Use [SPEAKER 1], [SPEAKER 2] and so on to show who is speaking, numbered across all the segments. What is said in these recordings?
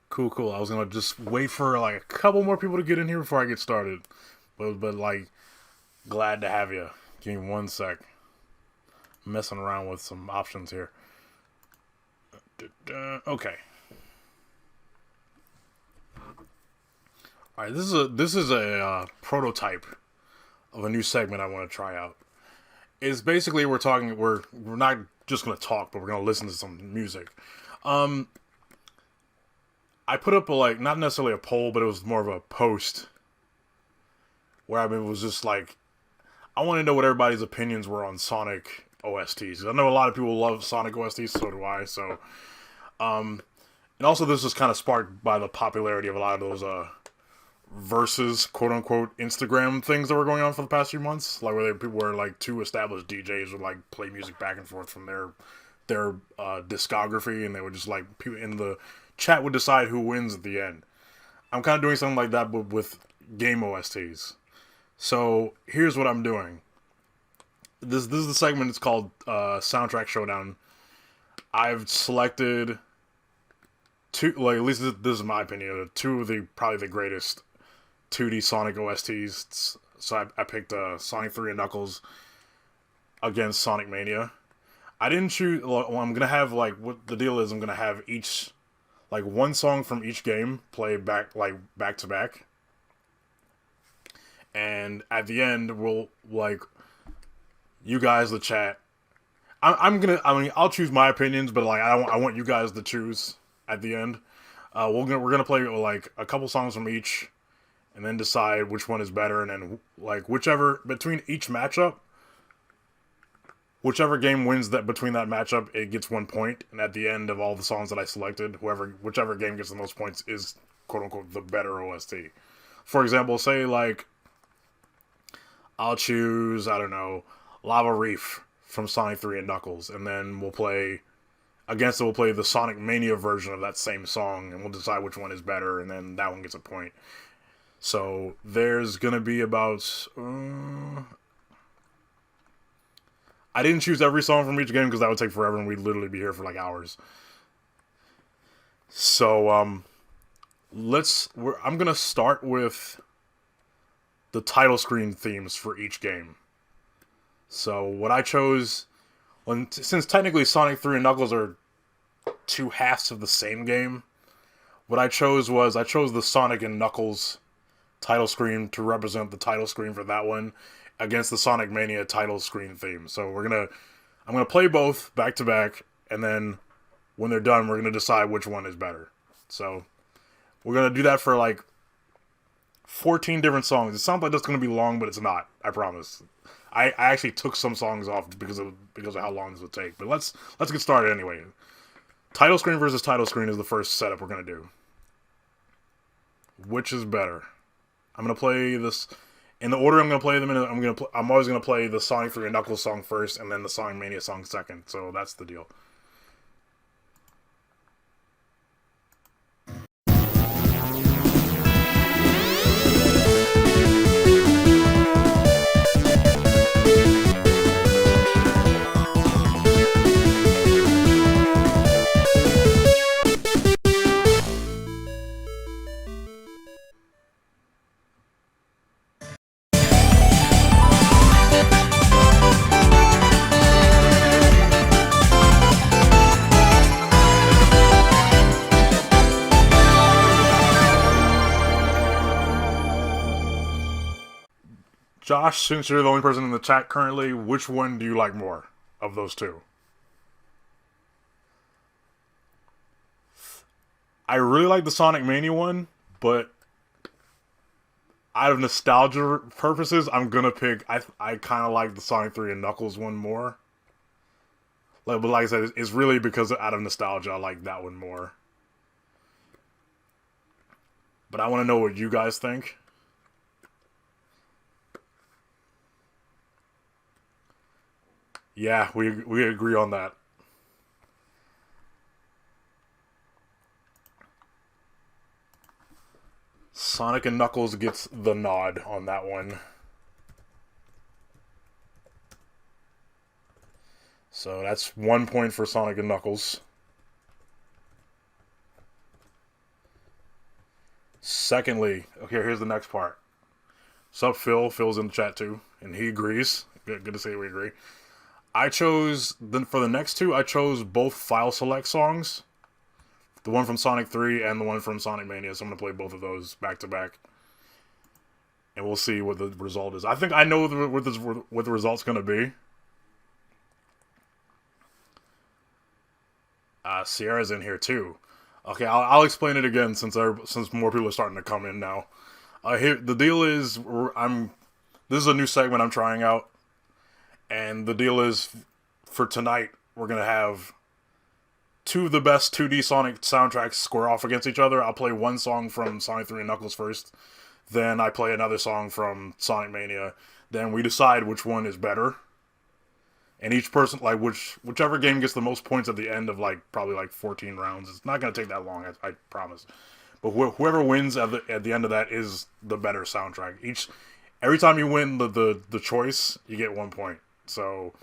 [SPEAKER 1] Cool, cool. I was gonna just wait for like a couple more people to get in here before I get started. But like, glad to have you. Give me one sec. Messing around with some options here. Okay. All right. This is a prototype of a new segment I want to try out. It's basically we're not just gonna talk, but we're gonna listen to some music. Um, I put up a like not necessarily a poll, but it was more of a post where it was just like I want to know what everybody's opinions were on Sonic OSTs. I know a lot of people love Sonic OSTs, so do I. So, um, and also this was kind of sparked by the popularity of a lot of those versus quote unquote Instagram things that were going on for the past few months, like where people were like two established DJs would like play music back and forth from their discography, and they would just like people in the chat would decide who wins at the end. I'm kind of doing something like that, but with game OSTs. So here's what I'm doing. This is the segment. It's called Soundtrack Showdown. I've selected two, like at least this is my opinion, two of the probably the greatest 2D Sonic OSTs. So I picked Sonic 3 and Knuckles against Sonic Mania. I didn't choose. Well, I'm gonna have like what the deal is. I'm gonna have each like one song from each game play back to back, and at the end we'll like you guys the chat. I'm gonna. I mean, I'll choose my opinions, but like I want you guys to choose at the end. We're gonna play like a couple songs from each, and then decide which one is better, and then like whichever between each matchup, whichever game wins that between that matchup, it gets 1 point, and at the end of all the songs that I selected, whichever game gets the most points is quote unquote the better OST. For example, say like I'll choose I don't know Lava Reef from Sonic 3 and Knuckles, and then we'll play the Sonic Mania version of that same song, and we'll decide which one is better, and then that one gets a point. So there's gonna be about. I didn't choose every song from each game because that would take forever, and we'd literally be here for like hours. So I'm gonna start with the title screen themes for each game. So what I chose, since technically Sonic 3 and Knuckles are two halves of the same game, what I chose the Sonic and Knuckles title screen to represent the title screen for that one against the Sonic Mania title screen theme. So I'm gonna play both back to back, and then when they're done, we're gonna decide which one is better. So we're gonna do that for like 14 different songs. It sounds like that's gonna be long, but it's not. I promise. I actually took some songs off because of how long this would take. But let's get started anyway. Title screen versus title screen is the first setup we're gonna do. Which is better? I'm gonna play this in the order I'm gonna play them in. I'm always gonna play the Sonic 3 and Knuckles song first, and then the Sonic Mania song second. So that's the deal. Josh, since you're the only person in the chat currently, which one do you like more of those two? I really like the Sonic Mania one, but out of nostalgia purposes, I'm gonna pick. I kind of like the Sonic 3 and Knuckles one more. But like I said, it's really because out of nostalgia, I like that one more. But I want to know what you guys think. Yeah, we agree on that. Sonic and Knuckles gets the nod on that one. So that's 1 point for Sonic and Knuckles. Secondly, okay, here's the next part. Sup, Phil? Phil's in the chat too, and he agrees. Good to say we agree. I chose, then for the next two, I chose both file select songs. The one from Sonic 3 and the one from Sonic Mania, so I'm going to play both of those back to back. And we'll see what the result is. I think I know what the result's going to be. Sierra's in here too. Okay, I'll explain it again since more people are starting to come in now. The deal is, this is a new segment I'm trying out. And the deal is, for tonight, we're going to have two of the best 2D Sonic soundtracks square off against each other. I'll play one song from Sonic 3 and Knuckles first. Then I play another song from Sonic Mania. Then we decide which one is better. And each person, like, whichever game gets the most points at the end of, like, probably, like, 14 rounds. It's not going to take that long, I promise. But whoever wins at the end of that is the better soundtrack. Every time you win the choice, you get 1 point. So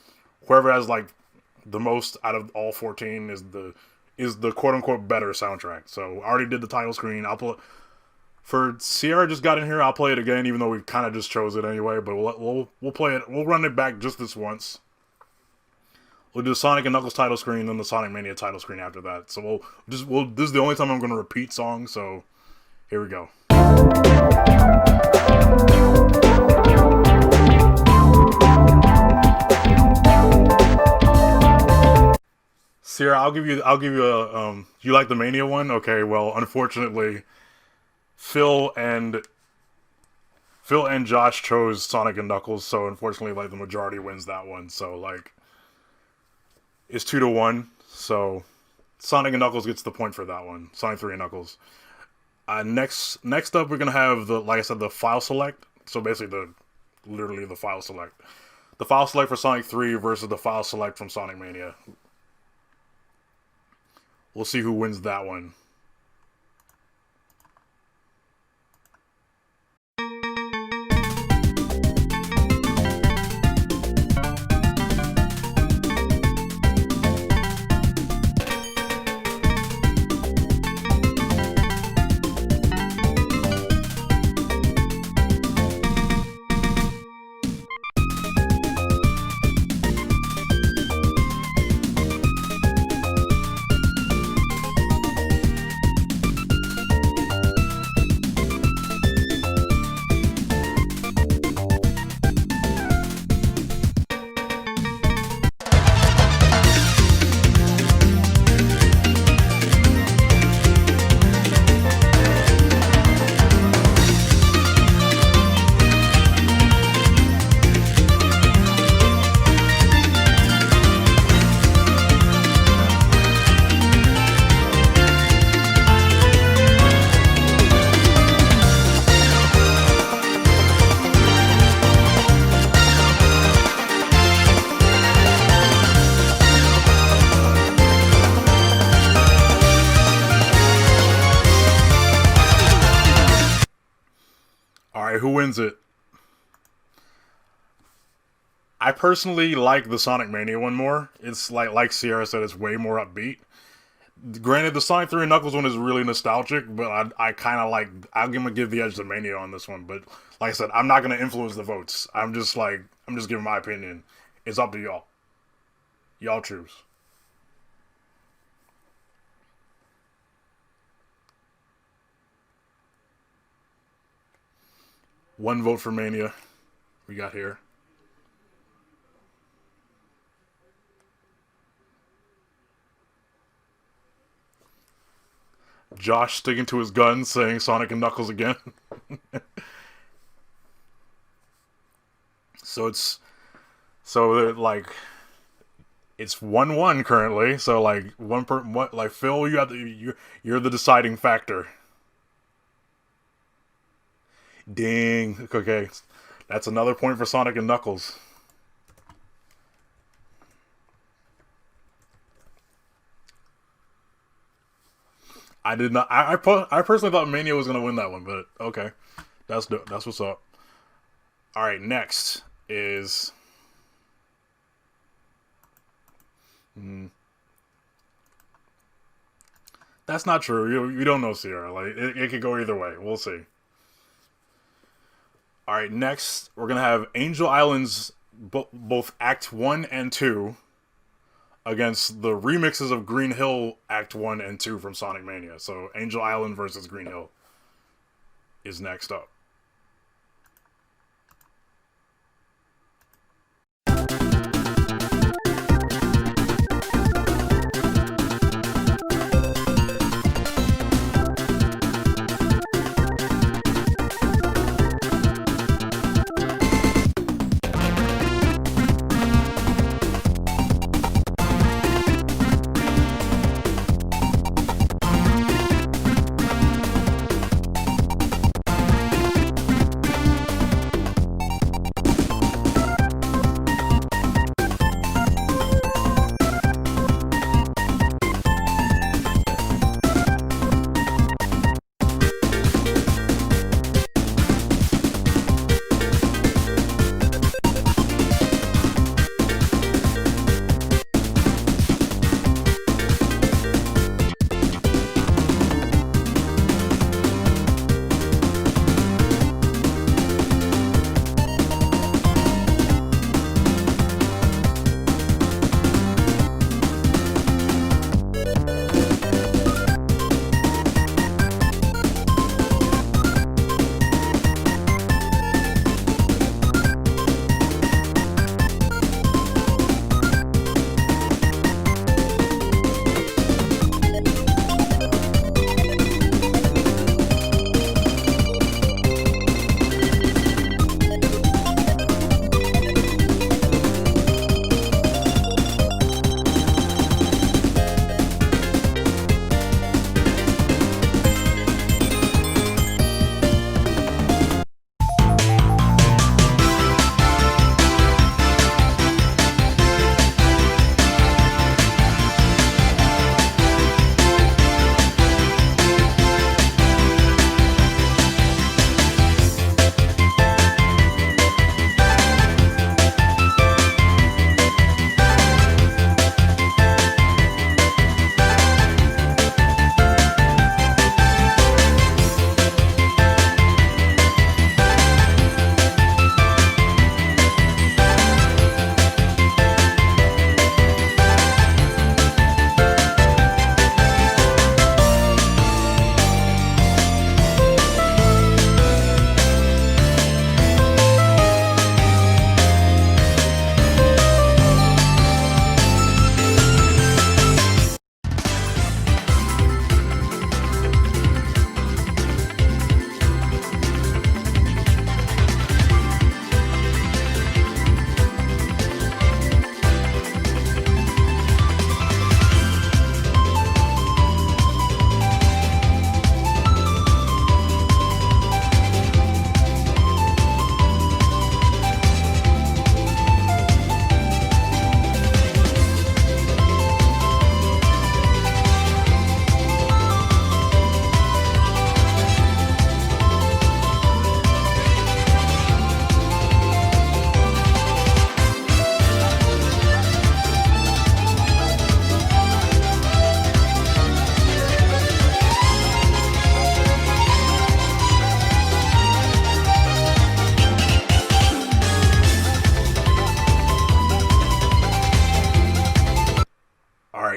[SPEAKER 1] whoever has like the most out of all 14 is the quote unquote better soundtrack. So I already did the title screen. For Sierra just got in here. I'll play it again, even though we kind of just chose it anyway. But we'll play it. We'll run it back just this once. We'll do the Sonic and Knuckles title screen, then the Sonic Mania title screen after that. So this is the only time I'm going to repeat songs. So here we go. Sierra, I'll give you a you like the Mania one? Okay, well, unfortunately, Phil and Josh chose Sonic and Knuckles, so unfortunately, like, the majority wins that one. So, like, it's 2-1. So Sonic and Knuckles gets the point for that one. Sonic 3 and Knuckles. Next up, we're gonna have like I said, the file select. So basically, literally the file select. The file select for Sonic 3 versus the file select from Sonic Mania. We'll see who wins that one. Who wins it? I personally like the Sonic Mania one more. It's like Sierra said, it's way more upbeat. Granted, the Sonic 3 and Knuckles one is really nostalgic, but I kind of like, I'm gonna give the edge to Mania on this one. But like I said, I'm not gonna influence the votes. I'm just giving my opinion. It's up to y'all. Y'all choose. One vote for Mania. We got here. Josh sticking to his guns, saying Sonic and Knuckles again. It's 1-1 currently. So like like Phil, you're the deciding factor. Ding. Okay. That's another point for Sonic and Knuckles. I did not. I personally thought Mania was going to win that one, but okay. That's what's up. Alright, next is... That's not true. You don't know Sierra. Like it could go either way. We'll see. All right, next we're gonna have Angel Island's both Act 1 and 2 against the remixes of Green Hill Act 1 and 2 from Sonic Mania. So Angel Island versus Green Hill is next up.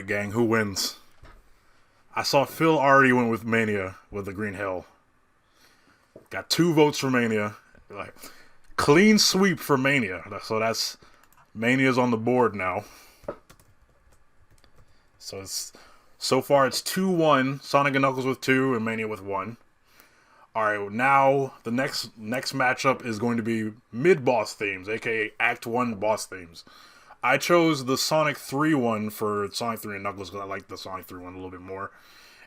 [SPEAKER 1] Gang, who wins? I saw Phil already went with Mania with the Green Hill. Got 2 votes for Mania. Like clean sweep for Mania. So that's Mania's on the board now. So far it's 2-1. Sonic and Knuckles with 2 and Mania with 1. Alright, now the next matchup is going to be mid-boss themes, aka Act 1 boss themes. I chose the Sonic 3 one for Sonic 3 and Knuckles because I like the Sonic 3 one a little bit more.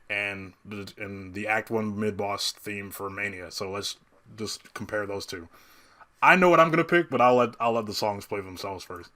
[SPEAKER 1] And the Act 1 mid-boss theme for Mania. So let's just compare those two. I know what I'm going to pick, but I'll let the songs play themselves first.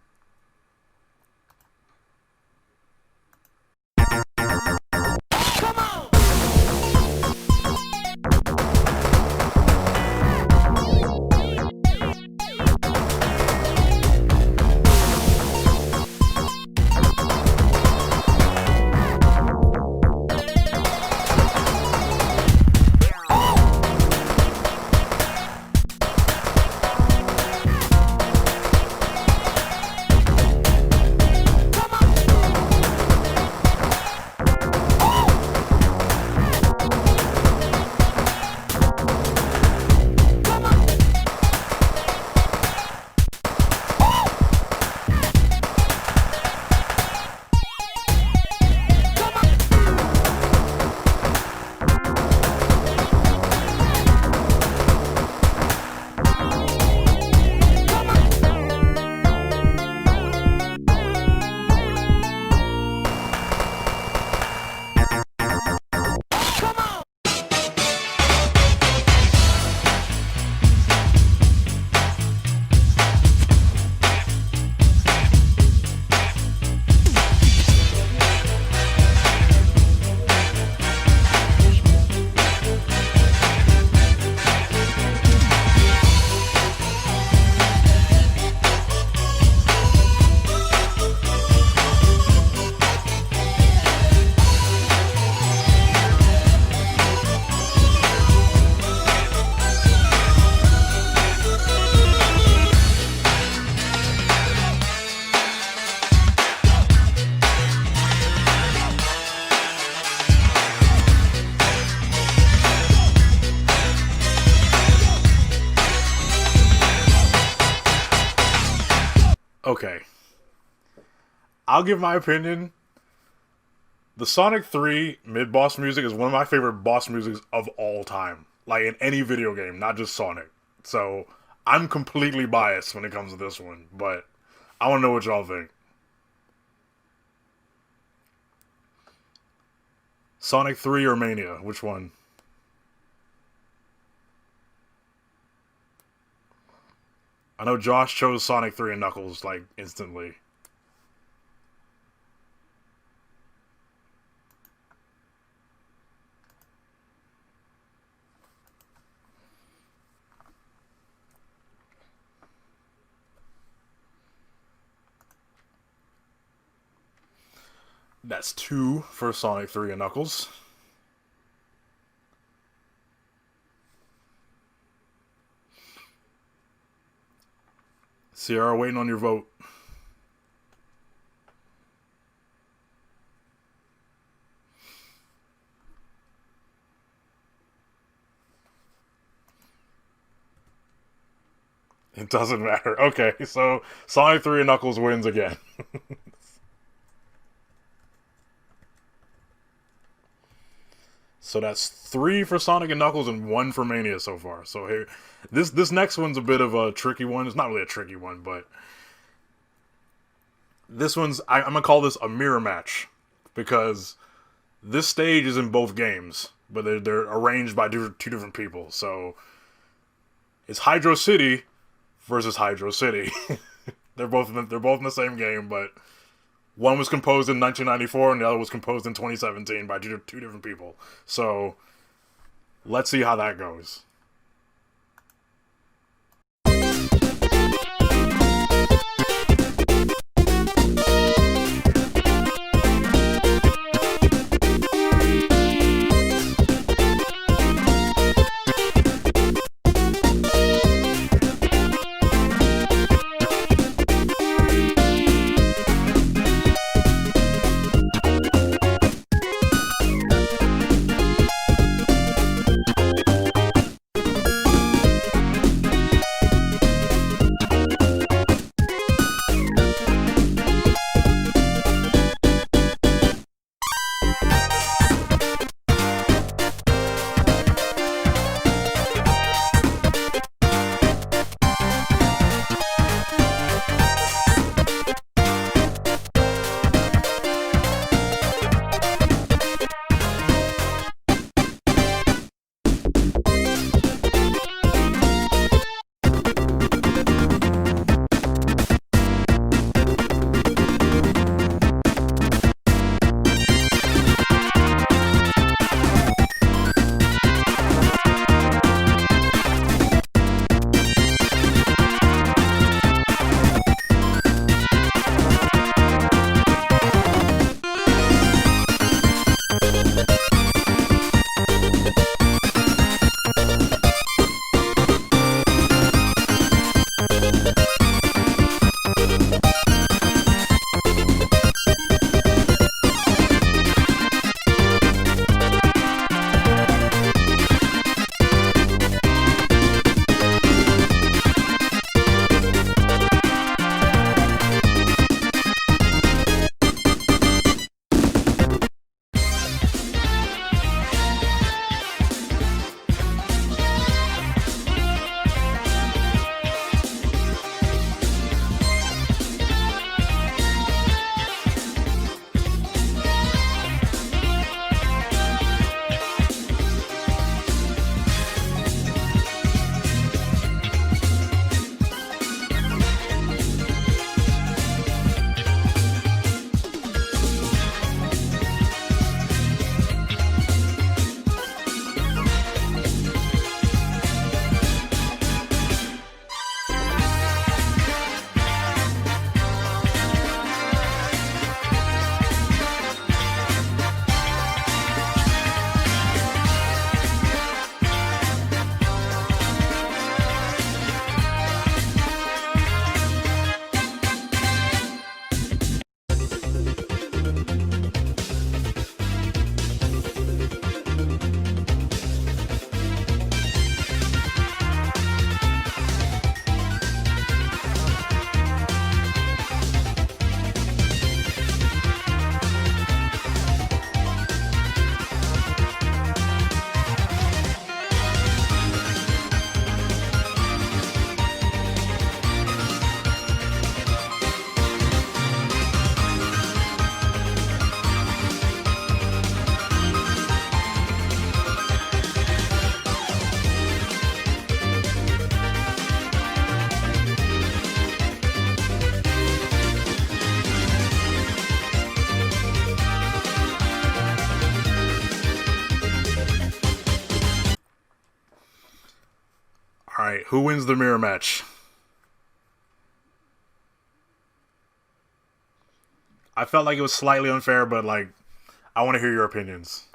[SPEAKER 1] I'll give my opinion. The Sonic 3 mid-boss music is one of my favorite boss musics of all time. Like, in any video game, not just Sonic. So, I'm completely biased when it comes to this one, but I want to know what y'all think. Sonic 3 or Mania? Which one? I know Josh chose Sonic 3 and Knuckles, like, instantly. That's 2 for Sonic 3 and Knuckles. Sierra, waiting on your vote. It doesn't matter. Okay, so Sonic 3 and Knuckles wins again. So that's 3 for Sonic and Knuckles and 1 for Mania so far. So here, this next one's a bit of a tricky one. It's not really a tricky one, but this one's I'm gonna call this a mirror match because this stage is in both games, but they're arranged by two different people. So it's Hydrocity versus Hydrocity. they're both in the same game, but one was composed in 1994 and the other was composed in 2017 by two different people. So let's see how that goes. who wins the mirror match? I felt like it was slightly unfair, but like, I want to hear your opinions.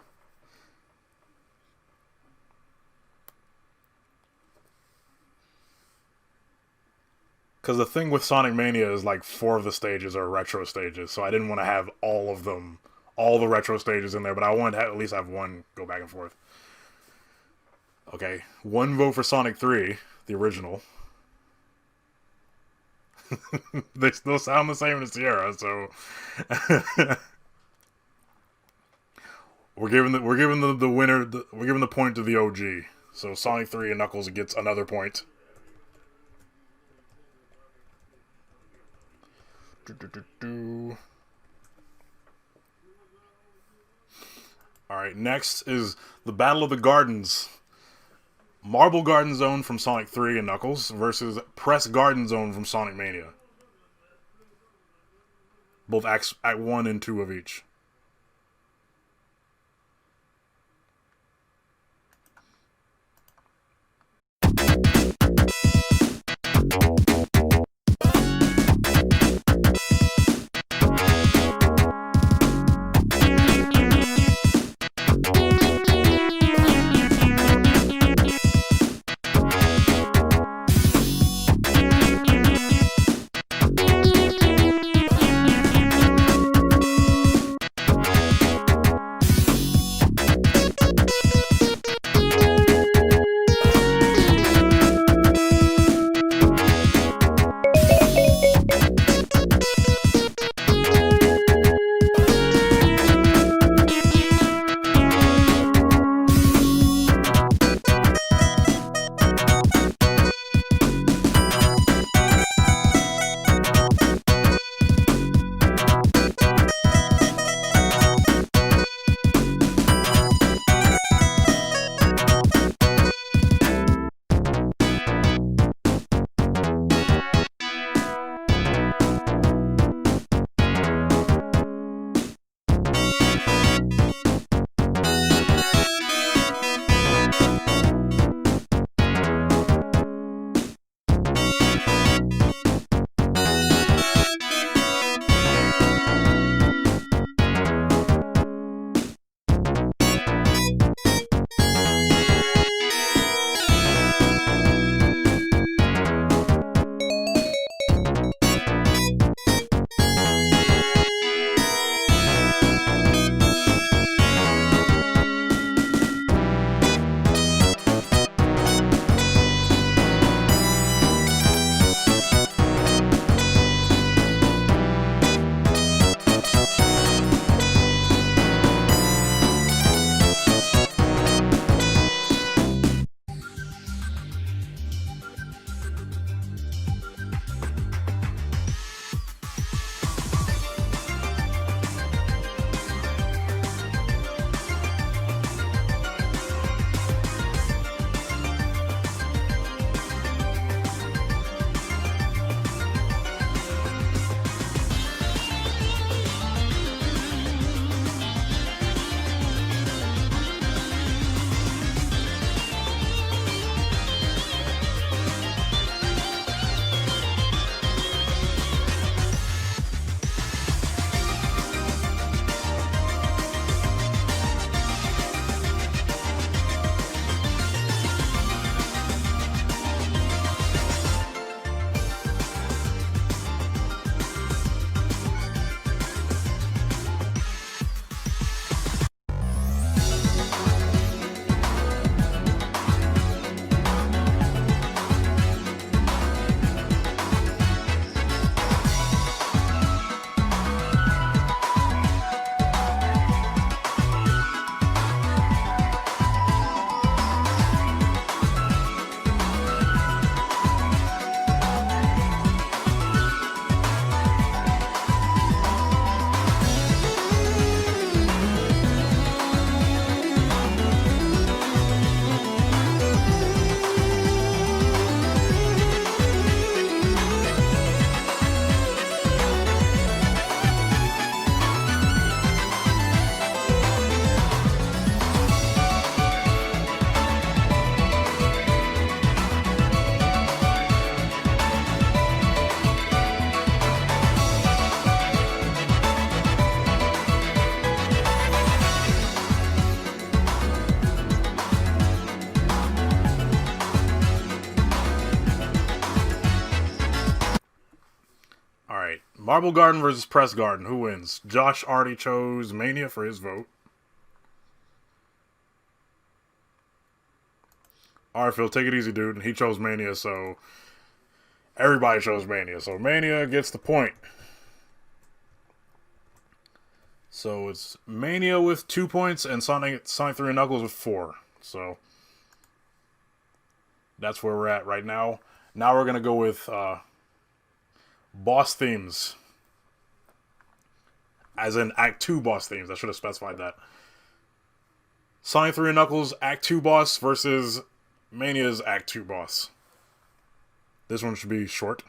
[SPEAKER 1] Because the thing with Sonic Mania is like 4 of the stages are retro stages, so I didn't want to have all of them, all the retro stages in there, but I wanted to at least have one go back and forth. Okay, 1 vote for Sonic 3, the original. They still sound the same as Sierra, so we're giving the winner. We're giving the point to the OG. So Sonic 3 and Knuckles gets another point. Alright, next is the Battle of the Gardens. Marble Garden Zone from Sonic 3 and Knuckles versus Press Garden Zone from Sonic Mania. Both Act 1 and 2 of each. Marble Garden versus Press Garden. Who wins? Josh already chose Mania for his vote. Alright, Phil, take it easy, dude. And he chose Mania, so everybody chose Mania. So Mania gets the point. So it's Mania with 2 points and Sonic 3 and Knuckles with 4. So that's where we're at right now. Now we're going to go with boss themes. As in Act 2 boss themes. I should have specified that. Sonic 3 and Knuckles Act 2 boss versus Mania's Act 2 boss. This one should be short.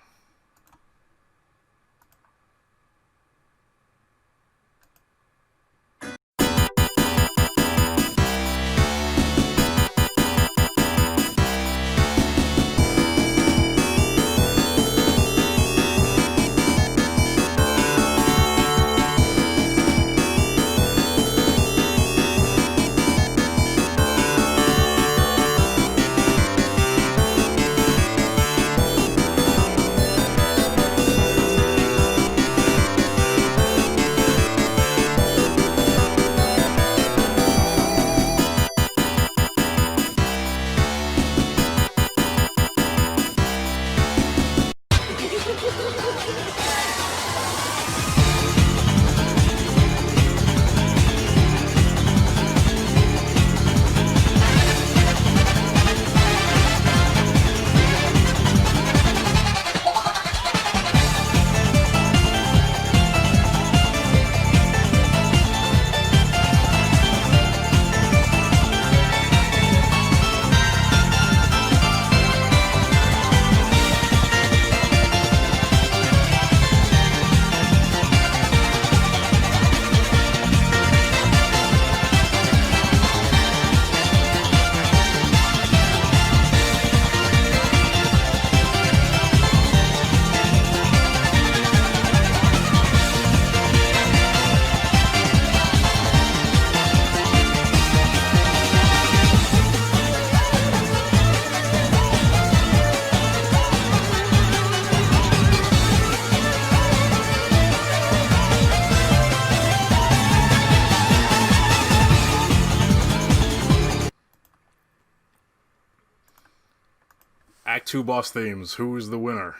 [SPEAKER 1] Act 2 boss themes. Who is the winner?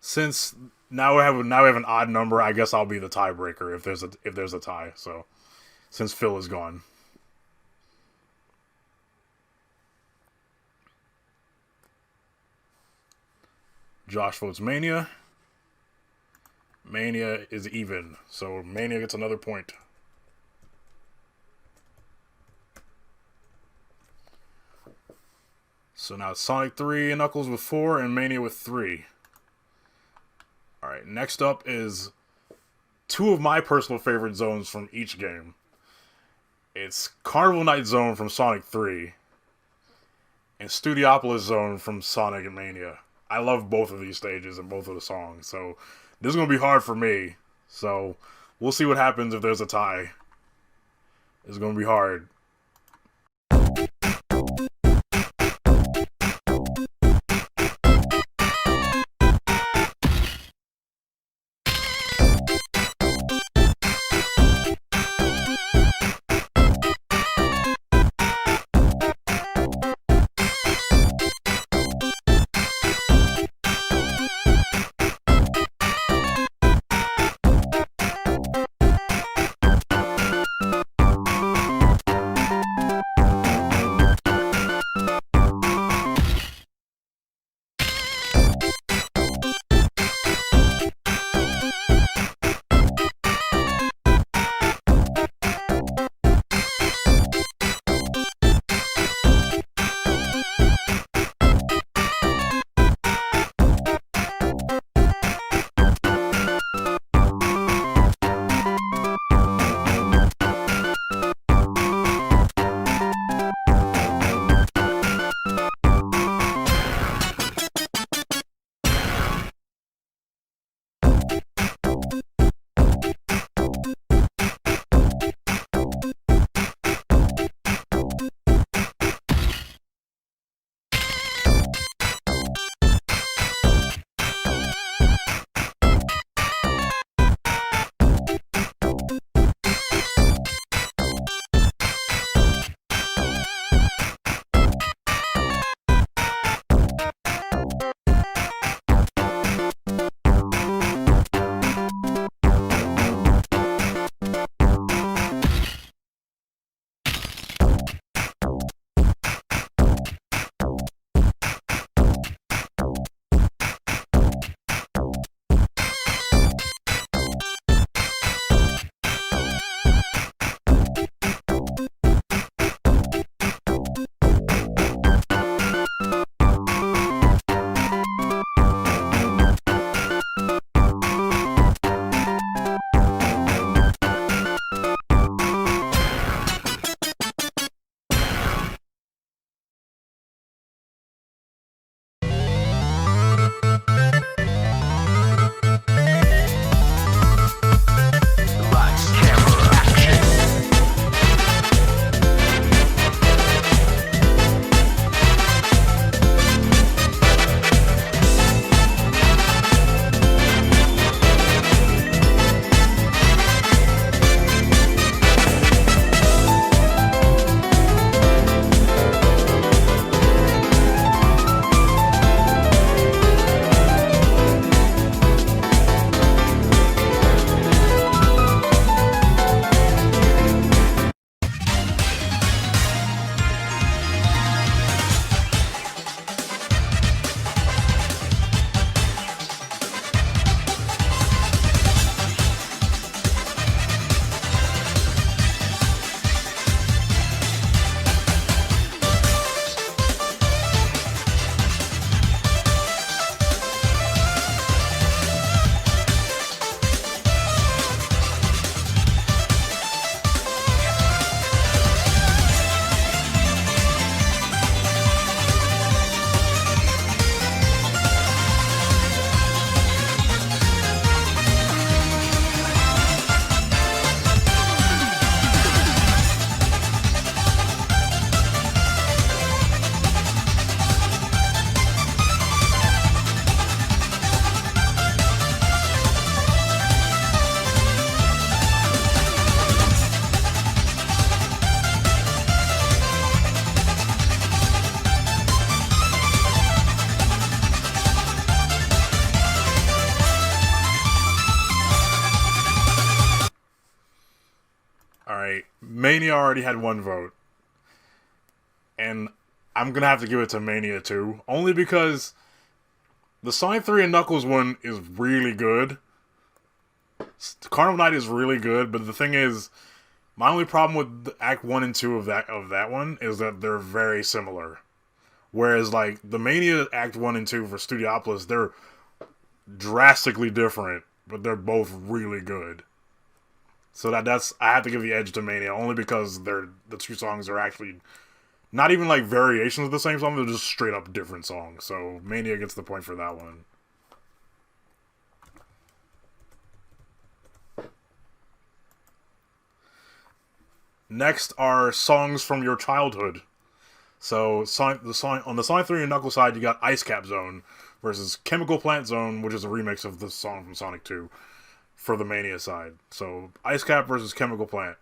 [SPEAKER 1] Since now we have an odd number, I guess I'll be the tiebreaker if there's a tie. So, since Phil is gone. Josh votes Mania. Mania is even, so Mania gets another point. So now it's Sonic 3 and Knuckles with 4 and Mania with 3. Alright, next up is two of my personal favorite zones from each game. It's Carnival Night Zone from Sonic 3 and Studiopolis Zone from Sonic and Mania. I love both of these stages and both of the songs, so this is going to be hard for me. So we'll see what happens if there's a tie. It's going to be hard. All right, Mania already had one vote, and I'm gonna have to give it to Mania 2, only because the Sonic 3 and Knuckles one is really good. Carnival Night is really good, but the thing is, my only problem with Act 1 and 2 of that one is that they're very similar. Whereas, like, the Mania Act 1 and 2 for Studiopolis, they're drastically different, but they're both really good. So that's I have to give the edge to Mania, only because the two songs are actually not even like variations of the same song, they're just straight up different songs. So Mania gets the point for that one. Next are songs from your childhood. So on the Sonic 3 and Knuckles side, you got Ice Cap Zone versus Chemical Plant Zone, which is a remix of the song from Sonic 2 for the Mania side. So Ice Cap versus Chemical Plant.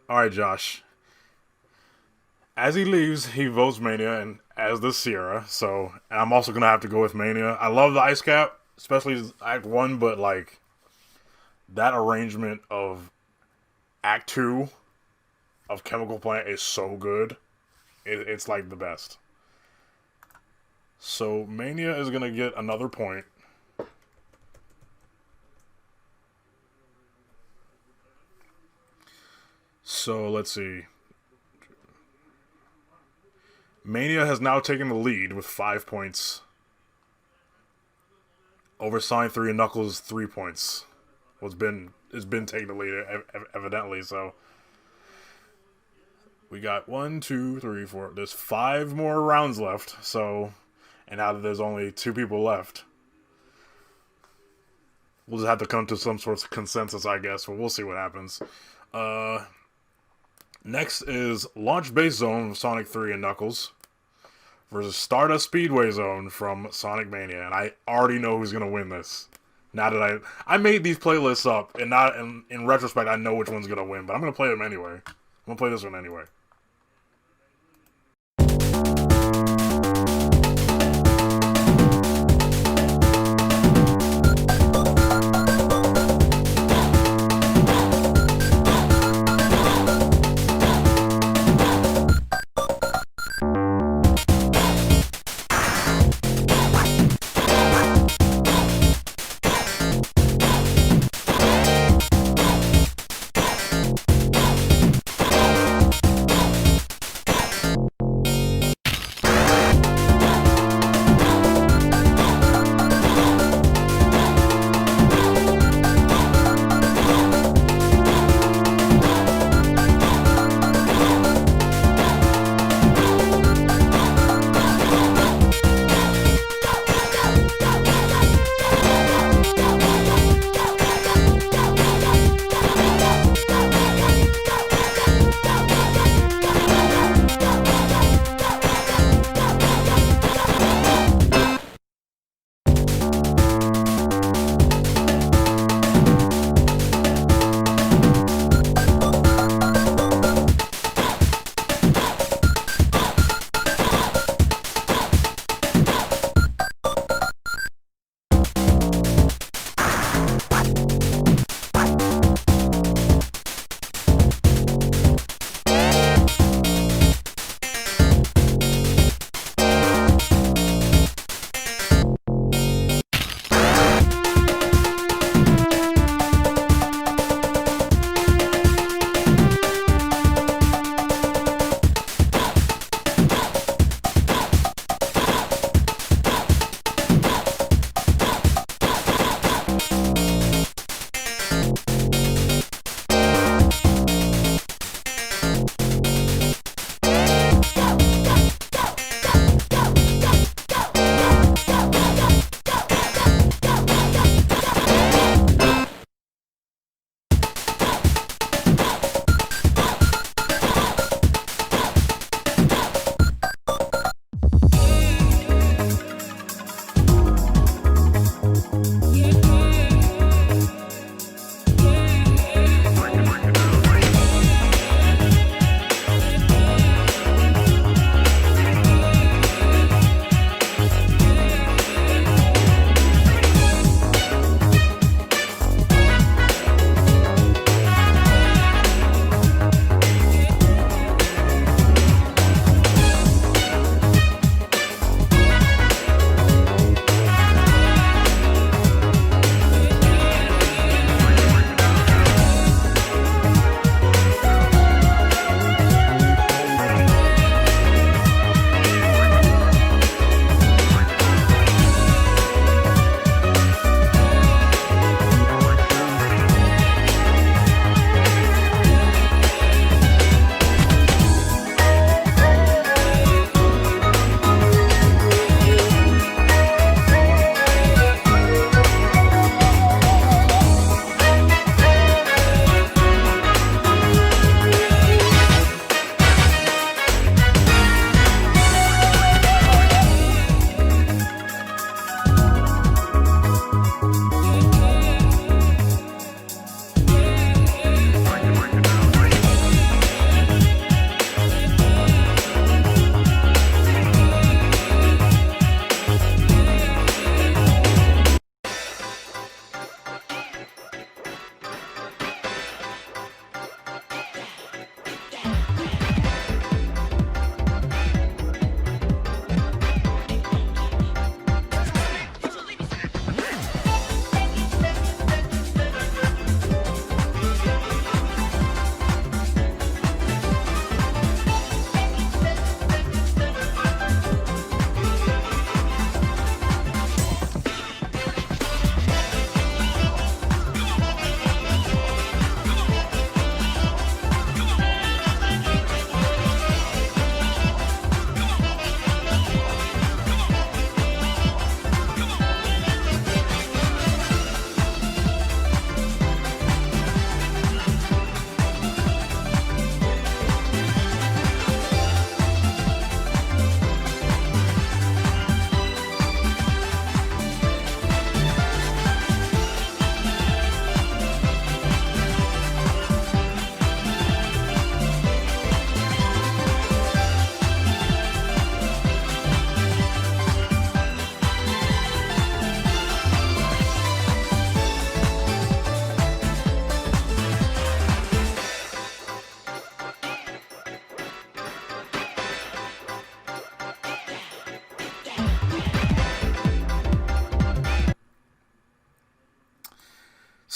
[SPEAKER 1] All right, Josh. As he leaves, he votes Mania and as the Sierra. So, and I'm also gonna have to go with Mania. I love the Ice Cap, especially Act One, but like that arrangement of Act Two of Chemical Plant is so good. It's like the best. So Mania is gonna get another point. So let's see. Mania has now taken the lead with 5 points over Sonic 3 and Knuckles 3 points. It's been taking the lead evidently. So we got 1, 2, 3, 4. There's 5 more rounds left. So, and now that there's only 2 people left, we'll just have to come to some sort of consensus, I guess. But we'll see what happens. Next is Launch Base Zone of Sonic 3 and Knuckles versus Stardust Speedway Zone from Sonic Mania. And I already know who's going to win this. Now that I made these playlists up, and not in retrospect, I know which one's going to win. But I'm going to play them anyway. I'm going to play this one anyway.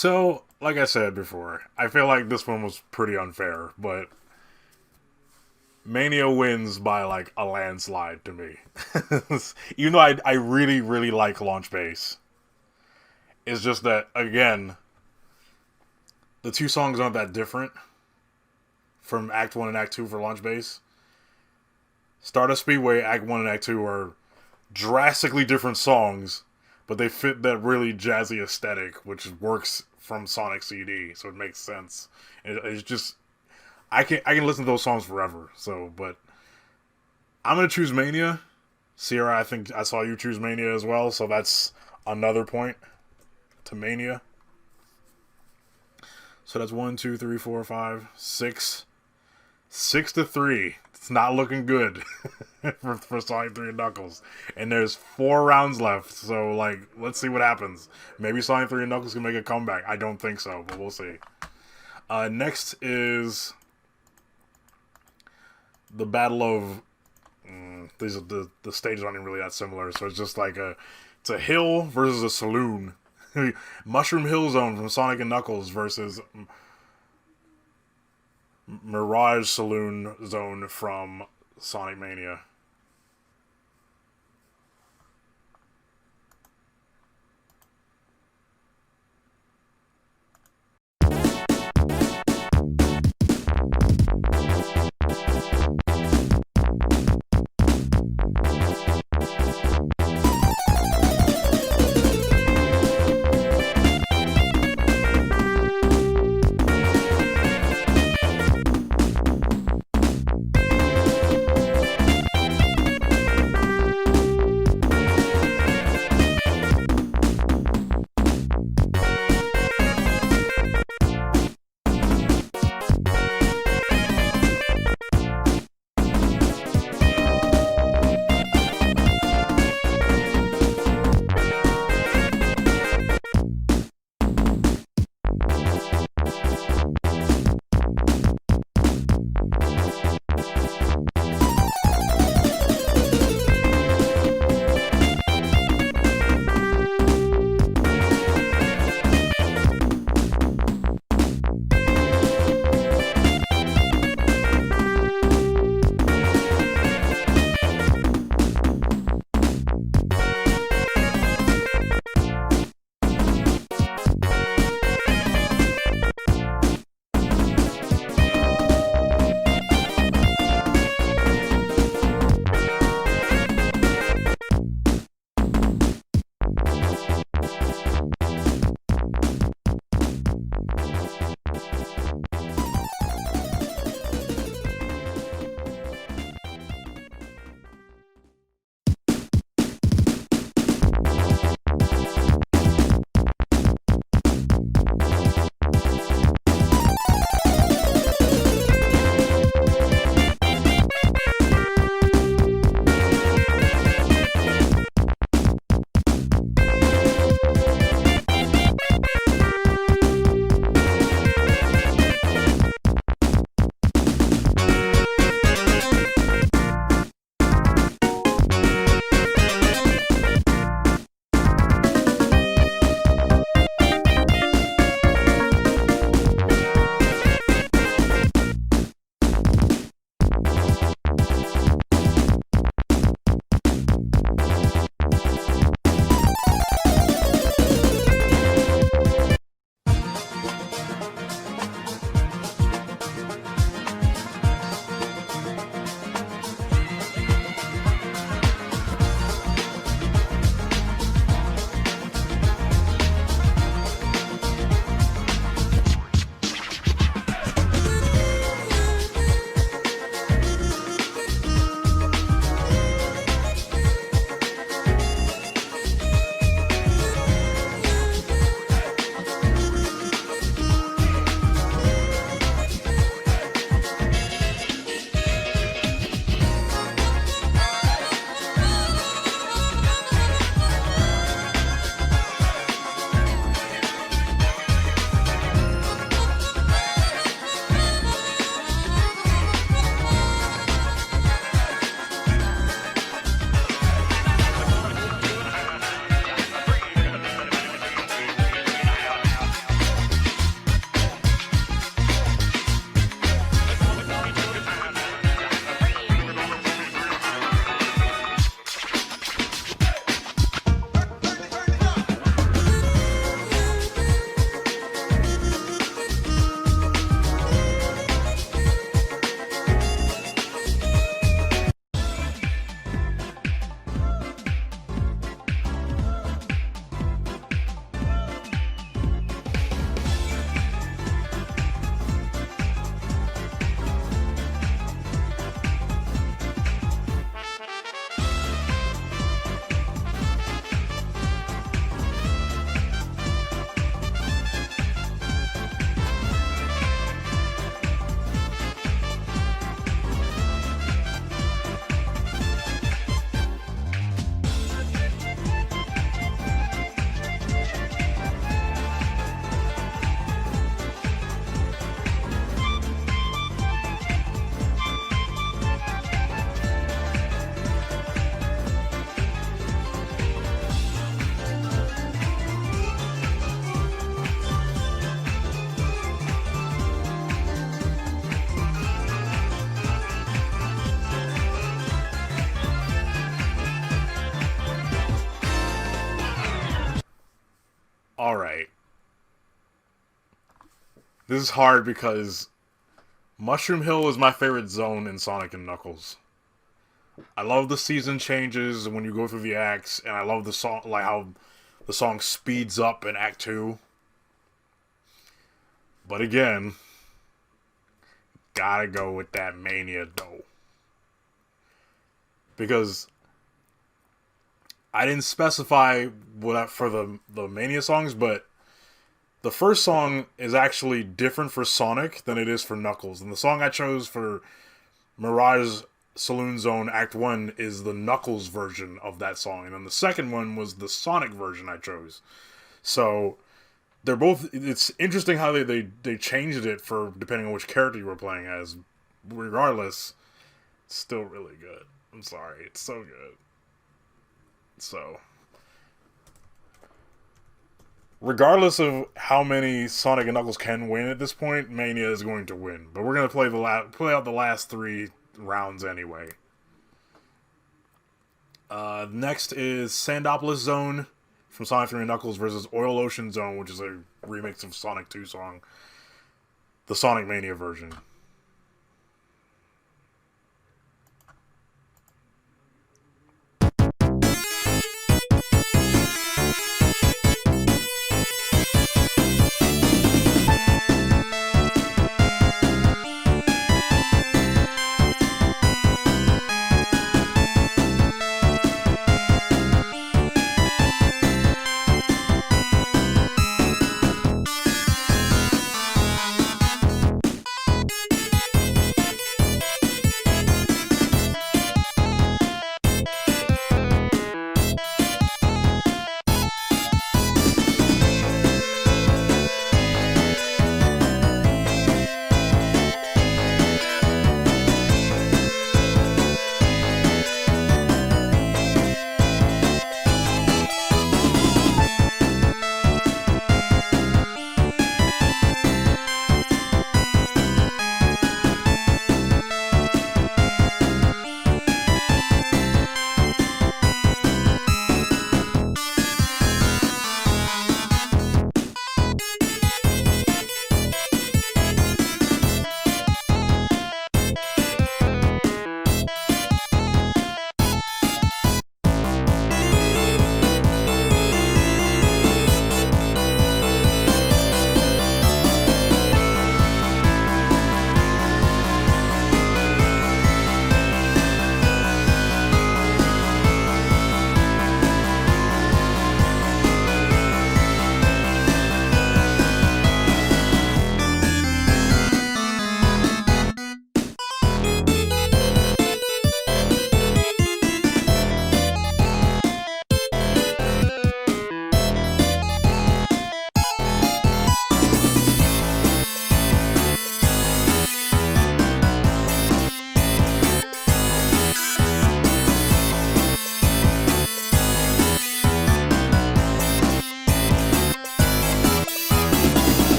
[SPEAKER 1] So, like I said before, I feel like this one was pretty unfair, but Mania wins by like a landslide to me. Even though I really, really like Launch Base. It's just that, again, the two songs aren't that different from Act 1 and Act 2 for Launch Base. Stardust Speedway, Act 1 and Act 2 are drastically different songs, but they fit that really jazzy aesthetic, which works from Sonic CD, so it makes sense. It's just I can listen to those songs forever. So, but I'm gonna choose Mania. Sierra, I think I saw you choose Mania as well, so that's another point to Mania. So that's 1, 2, 3, 4, 5, 6. 6-3. It's not looking good for Sonic 3 and Knuckles. And there's 4 rounds left, so like let's see what happens. Maybe Sonic 3 and Knuckles can make a comeback. I don't think so, but we'll see. Next is the Battle of these are the stages aren't even really that similar, so it's just like it's a hill versus a saloon. Mushroom Hill Zone from Sonic and Knuckles versus Mirage Saloon Zone from Sonic Mania. Alright. This is hard because Mushroom Hill is my favorite zone in Sonic and Knuckles. I love the season changes when you go through the acts, and I love the song, like how the song speeds up in Act 2. But again, gotta go with that Mania though. Because I didn't specify what for the Mania songs, but the first song is actually different for Sonic than it is for Knuckles. And the song I chose for Mirage Saloon Zone Act 1 is the Knuckles version of that song. And then the second one was the Sonic version I chose. So they're both, it's interesting how they changed it for depending on which character you were playing as. Regardless, it's still really good. I'm sorry, it's so good. So, regardless of how many Sonic and Knuckles can win at this point, Mania is going to win. But we're gonna play out the last 3 rounds anyway. Next is Sandopolis Zone from Sonic 3 and Knuckles versus Oil Ocean Zone, which is a remix of Sonic 2 song, the Sonic Mania version.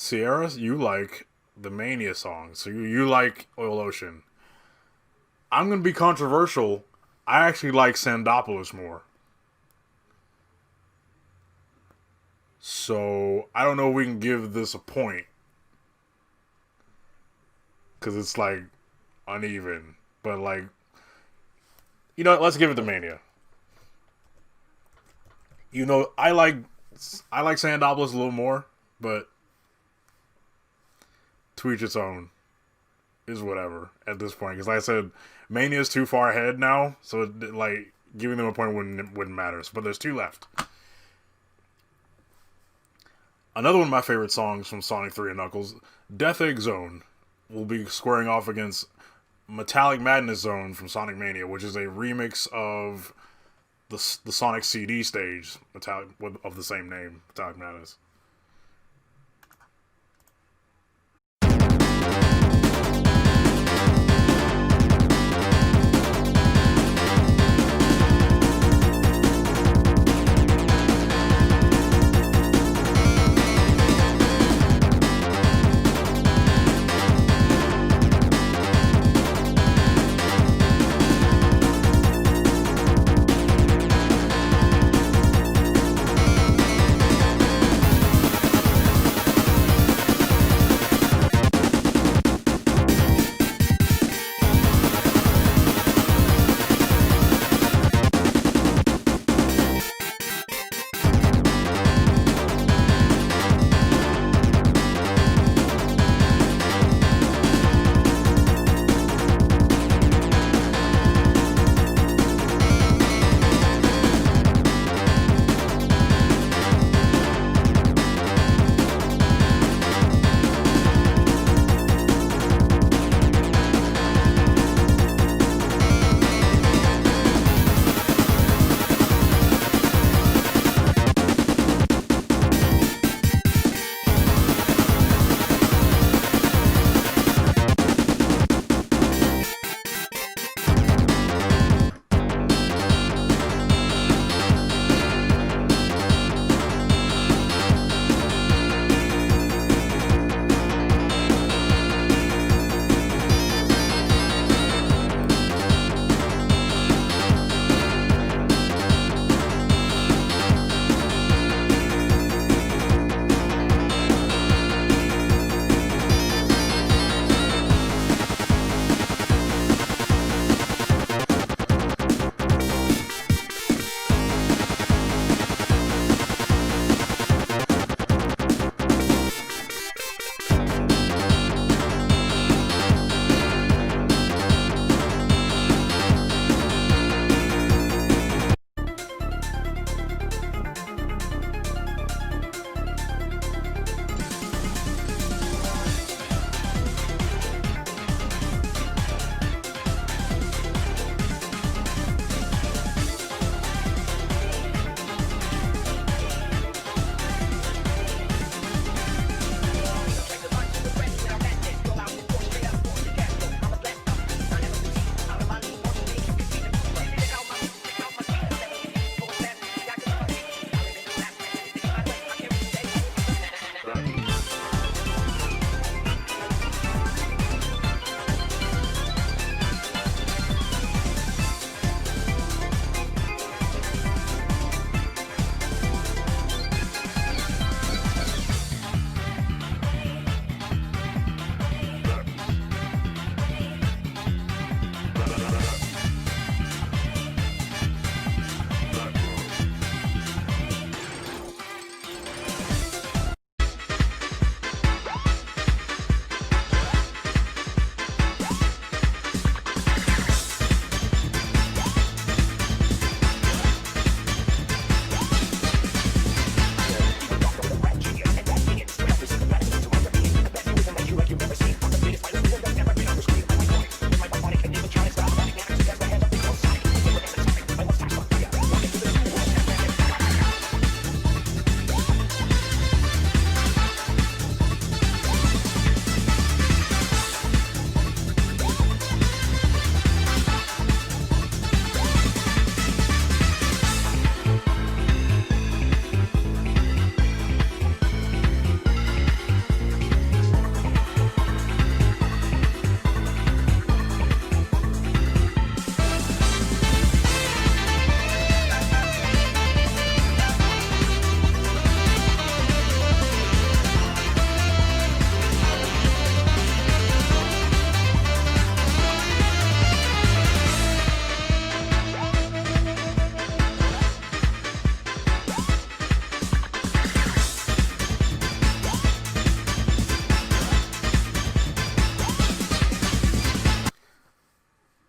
[SPEAKER 1] Sierra, you like the Mania song, so you like Oil Ocean. I'm gonna be controversial. I actually like Sandopolis more. So I don't know if we can give this a point because it's like uneven. But like, you know, let's give it to Mania. You know, I like Sandopolis a little more, but to each its own is whatever at this point. Because like I said, Mania is too far ahead now, so like giving them a point wouldn't matter. But there's two left. Another one of my favorite songs from Sonic 3 and Knuckles, Death Egg Zone, will be squaring off against Metallic Madness Zone from Sonic Mania, which is a remix of the Sonic CD stage of the same name, Metallic Madness.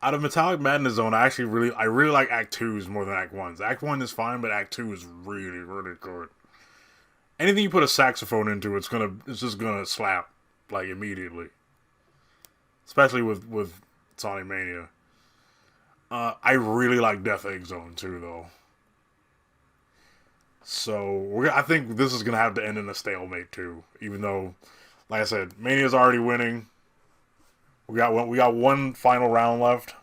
[SPEAKER 1] out of Metallic Madness Zone, I really like Act 2's more than Act 1's. Act 1 is fine, but Act 2 is really, really good. Anything you put a saxophone into, it's just gonna slap, like, immediately. Especially with Sonic Mania. I really like Death Egg Zone too, though. So I think this is gonna have to end in a stalemate too. Even though, like I said, Mania's already winning. We got one final round left.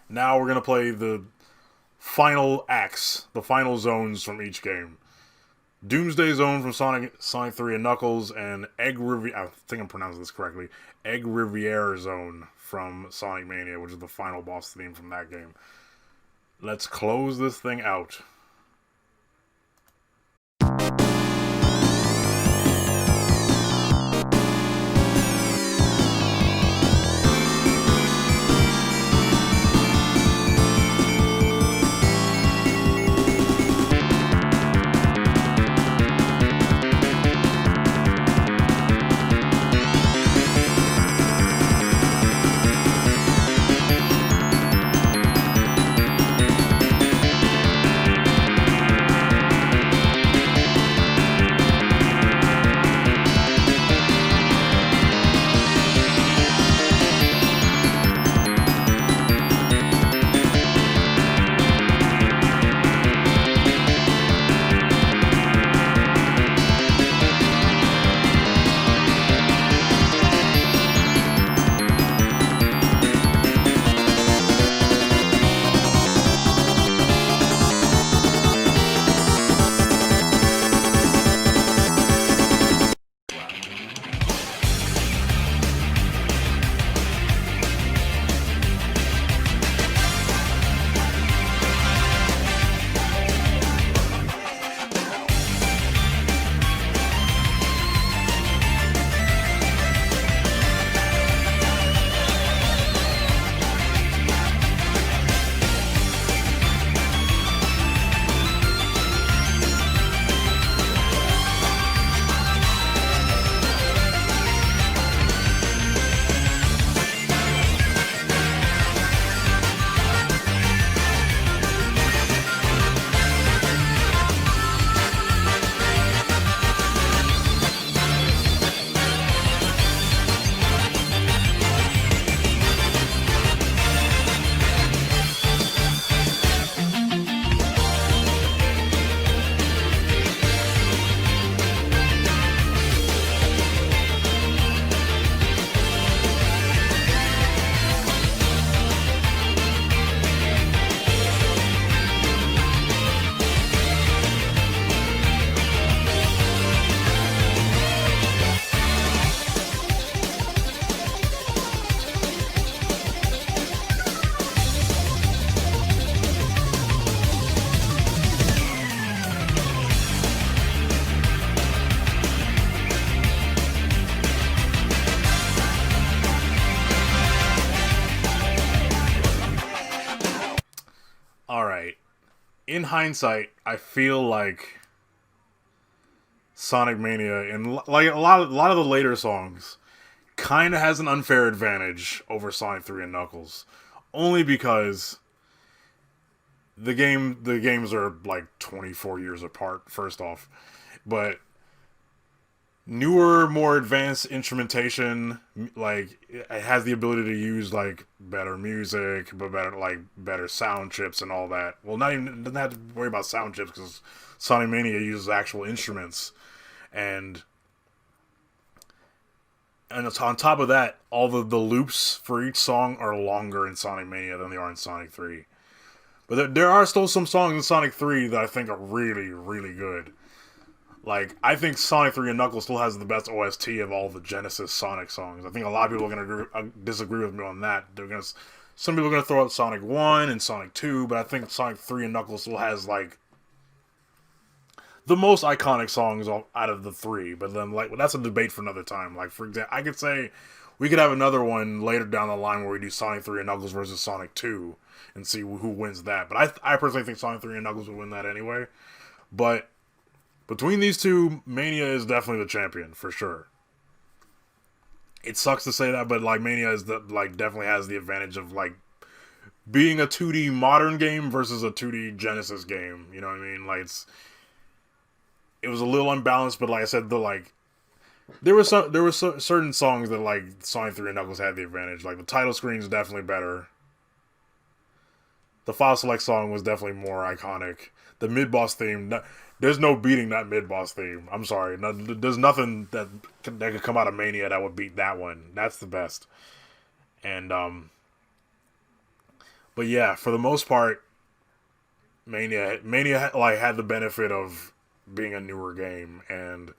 [SPEAKER 1] Now we're gonna play the final acts, the final zones from each game. Doomsday Zone from Sonic 3 and Knuckles, and I think I'm pronouncing this correctly, Egg Riviera Zone from Sonic Mania, which is the final boss theme from that game. Let's close this thing out. In hindsight, I feel like Sonic Mania and like a lot of the later songs kind of has an unfair advantage over Sonic 3 and Knuckles, only because the games are like 24 years apart. First off, but newer, more advanced instrumentation, like it has the ability to use like better music, but better sound chips and all that. Well, not even doesn't have to worry about sound chips because Sonic Mania uses actual instruments, and it's on top of that, all the loops for each song are longer in Sonic Mania than they are in Sonic 3. But there are still some songs in Sonic 3 that I think are really, really good. Like, I think Sonic 3 and Knuckles still has the best OST of all the Genesis Sonic songs. I think a lot of people are going to disagree with me on that. Some people are going to throw out Sonic 1 and Sonic 2, but I think Sonic 3 and Knuckles still has, like, the most iconic songs out of the three. But then, like, that's a debate for another time. Like, for example, I could say we could have another one later down the line where we do Sonic 3 and Knuckles versus Sonic 2 and see who wins that. But I personally think Sonic 3 and Knuckles will win that anyway. But between these two, Mania is definitely the champion, for sure. it sucks to say that, but like Mania is definitely has the advantage of like being a 2D modern game versus a 2D Genesis game. You know what I mean? Like it was a little unbalanced, but like I said, there were certain songs that like Sonic 3 and Knuckles had the advantage. Like the title screen is definitely better. The File Select song was definitely more iconic. The mid-boss theme, there's no beating that mid-boss theme. I'm sorry. No, there's nothing that could come out of Mania that would beat that one. That's the best. And, but yeah, for the most part, Mania like had the benefit of being a newer game. And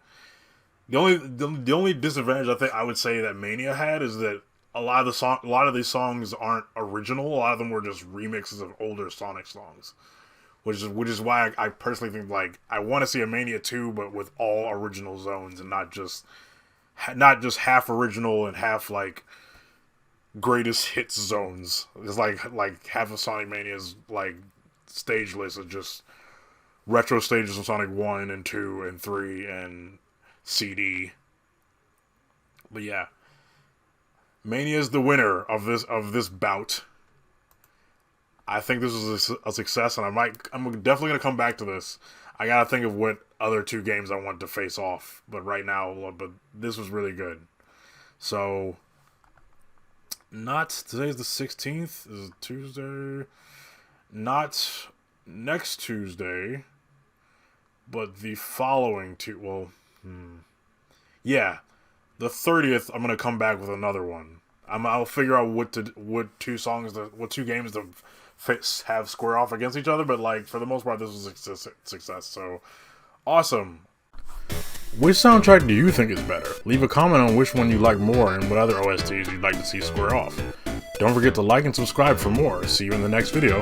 [SPEAKER 1] the only disadvantage I would say that Mania had is that a lot of these songs aren't original. A lot of them were just remixes of older Sonic songs, which is why I personally think like I want to see a Mania 2, but with all original zones and not just half original and half like greatest hits zones. It's like half of Sonic Mania's like stage list is just retro stages of Sonic 1 and 2 and 3 and CD. But yeah. Mania is the winner of this bout. I think this was a success, and I'm definitely gonna come back to this. I gotta think of what other two games I want to face off, but right now, this was really good. So, today's the 16th. This is Tuesday. Not next Tuesday, but the following yeah. The 30th, I'm gonna come back with another one. I'll figure out what two games to have square off against each other. But like for the most part, this was a success. So awesome. Which soundtrack do you think is better? Leave a comment on which one you like more and what other OSTs you'd like to see square off. Don't forget to like and subscribe for more. See you in the next video.